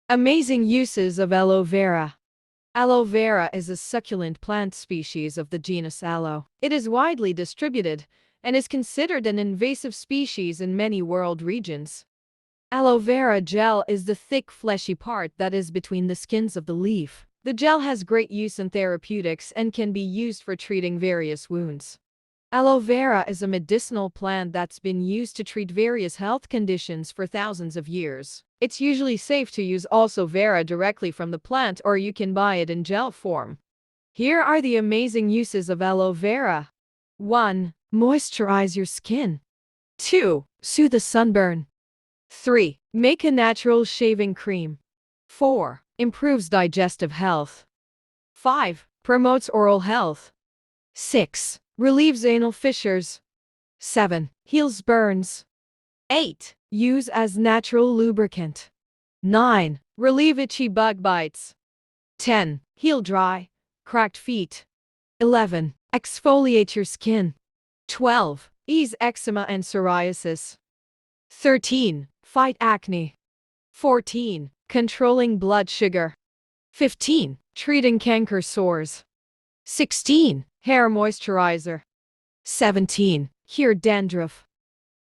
Amazing uses of aloe vera. Aloe vera is a succulent plant species of the genus Aloe. It is widely distributed and is considered an invasive species in many world regions. Aloe vera gel is the thick fleshy part that is between the skins of the leaf. The gel has great use in therapeutics and can be used for treating various wounds. Aloe vera is a medicinal plant that's been used to treat various health conditions for thousands of years. It's usually safe to use aloe vera directly from the plant, or you can buy it in gel form. Here are the amazing uses of aloe vera. 1. Moisturize your skin. 2. Soothe the sunburn. 3. Make a natural shaving cream. 4. Improves digestive health. 5. Promotes oral health. 6. Relieves anal fissures. 7. Heals burns. 8. Use as natural lubricant. 9. Relieve itchy bug bites. 10. Heal dry, cracked feet. 11. Exfoliate your skin. 12. Ease eczema and psoriasis. 13. Fight acne. 14. Controlling blood sugar. 15. Treating canker sores. 16. Hair moisturizer. 17. Cure dandruff.